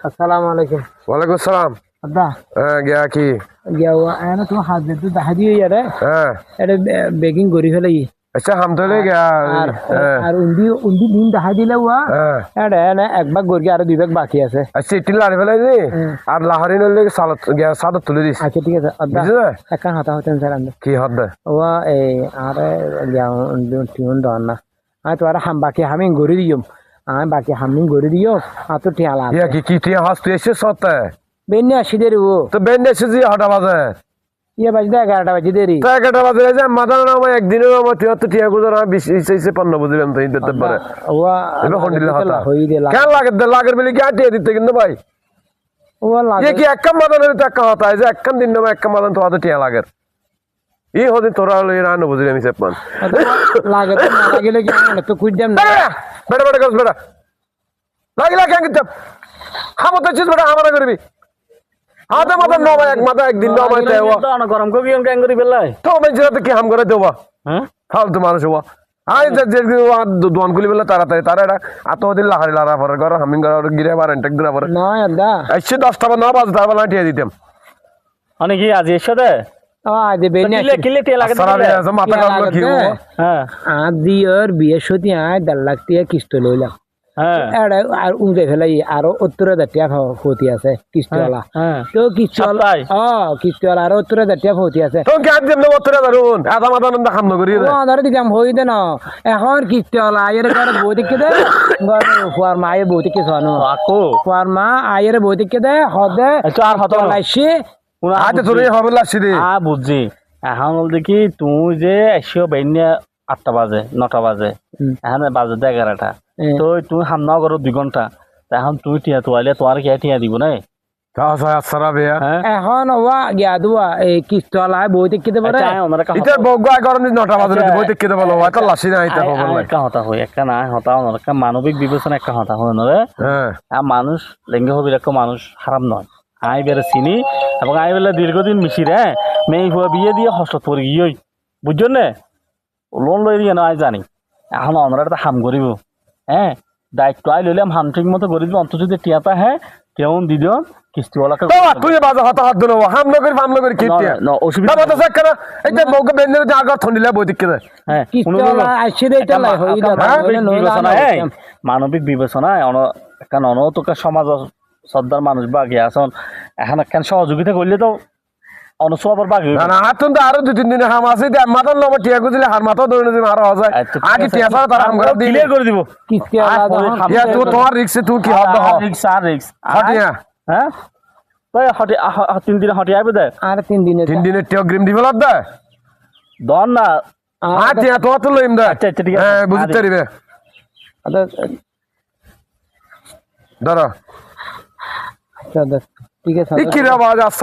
আসসালামু আলাইকুম। ওয়ালাইকুম আসসালাম। আদা গিয়া কি গিয়া এনে তুমি হাত দিতে দেখা দিয়ে ইয়ারে এটা বেকিং করি ফেলাই আচ্ছা হাম তো গিয়া আর উন্দি উন্দি দিন দেখা দিলে ওয়া এটা এনে এক ভাগ গড়ি আর দুই ভাগ বাকি আছে। আচ্ছা ইটিল লাড়ি ফেলাই দি আর লাহারি নলে সালাত গিয়া সাদত তুলে দিস। আচ্ছা ঠিক আছে আদা একখান হাতা হতেন স্যার আমি কি হদ ওয়া এই আরে গিয়া টিউন দন না আমি তো আর হাম বাকি হামিং গড়ি দিও আমি বাকি হামিং গড়ি দিও আর তো টিয়ালা ইয়া কি টিয়া হাস তুই এসে সতে বেন্নে আসি দেরি ও তো বেন্নে এসে জি হটা বাজে ইয়ে বাজে 11টা বাজে দেরি 11টা বাজে যে মাথা না আমার একদিনের আমার তুই তো টিয়া গুলো 20 15 বুঝলাম তো দিতে পারে ওয়া এবার হন্ডিলে হতা হই দিলা কেন লাগের বলি কি আটিয়ে দিতে কিন্তু ভাই ওয়া লাগে কি একদম মাদানের তো একটা হতা যে একদম দিন না একদম মাদান তো হতা টিয়া লাগের ই হদি তোরা লই রানো বুঝলাম হিসাব মান লাগে তো না লাগলে কি তো কুইদাম না বেটা বেটা গস বেটা লাগিলা কেন কিতাব হামত চিজ বেটা আমারা করবি আদা মাদা নবা এক মাদা একদিন নবা তেও তো না গরম কবি কেন করি বেলাই তো মেজরাতে কি হাম করে দেবা হ্যাঁ ফালতু মানুষ হওয়া আই যে দোয়ান খুলি বেলা তাড়াতাড়ি তারা এটা আত দিন লাহারি লারা পরে ঘর হামিং ঘর গিরে বার এন্টেক দিরা পরে না আদা এসে 10টা বা 9 বাজে তার বেলা টিয়া দিতাম অনেক কি আজ এসে দে আজ বেনে কিলে তে লাগে সারা মাথা কাটলো কি হ্যাঁ আদি আর বিয়ে সতি আয় 1.5 লাখ টাকা কিস্ত লইলাম হ্যাঁ আর উঁচে ফেলাই আরো 70,000 টাকা ফতি আছে কিস্তিওয়ালা তো কিস্তিওয়ালা কিস্তিওয়ালা আরো 70,000 টাকা ফতি আছে তো কি আজ দেব 70,000 আদা মাদা নন্দা খাম নগরি রে ধরে দিলাম হই দে না এখন কিস্তিওয়ালা আয়ের ঘরে বই দেখে দে ঘরে ফুয়ার মা আয়ে বই দেখে শোনো আকো ফুয়ার মা আয়ের বই দেখে দে হদে আর হত লাইছি আজ তোরে হবে লাসি দে বুঝছি এখন বলতে কি তুই যে এসিও বাইনা 8টা বাজে 9টা বাজে এখন বাজে 11টা তো তুই হামনা করো 2 ঘন্টা এখন তুই টিয়া তোয়ালে তোর কি টিয়া দিব না এখন ওয়া গিয়া দুয়া এই কিস্তলা বই দেখতে পারে ইতার বগা গরম 9টা বাজে বই দেখতে বলো এত লাসি না এটা হবে না একটা হতা হয় একটা না হতা না একটা মানবিক বিবেচনা একটা হতা হয় না রে হ্যাঁ মানুষ লিঙ্গ হবিরাক্ষ মানুষ হারাম নয় আই বেরে চিনি এবং আই বেলা দীর্ঘদিন মিশি রে মেয়ে হুয়া বিয়ে দিয়ে হস্ত পড়ে গিয়ে বুঝছো না লোন লই দিয়ে না আই জানি এখন আমরা একটা হাম করিব হ্যাঁ দায়িত্ব আই লইলাম হাম ঠিক মতো করে দিব অন্তত যদি টিয়াটা হ্যাঁ কেমন দিদিও কিস্তিওয়ালাকে তুই বাজা হতা হাত দেবো হাম না করি কি টিয়া না অসুবিধা না তো কেন এইটা বগা বেন্দে যে আগা ঠন্ডিলা বই দেখতে হ্যাঁ কিস্তিওয়ালা আইছে দেটা লাই হই দা মানবিক বিবেচনায় কারণ অনতকা সমাজ সর্দার মানুষ বাকি আসন এখন কেন সহযোগিতা করলে তো অনসবার বাকি না হাতুন তো আরো 2-3 দিন হাম আছে দে মাথার লব টিয়া গুজিলে হার মাথা ধরে দিন আরো হয় আগে টিয়া ছাড়া তার হাম করে ক্লিয়ার করে দিব কিস্তিওয়ালা ইয়া তুই তোমার রিক্সে তুই কি হবে রিক্স আর রিক্স হটিয়া হ্যাঁ ওই হটি 3 দিন হটি আইবে দে আর 3 দিনে টিয়া গ্রিম দিব লাদ দে দন না টিয়া তো তো লইম দে আচ্ছা ঠিক আছে হ্যাঁ বুঝতে পারিবে আচ্ছা দাঁড়া আচ্ছা ঠিক আছে কি রে আওয়াজ আসছে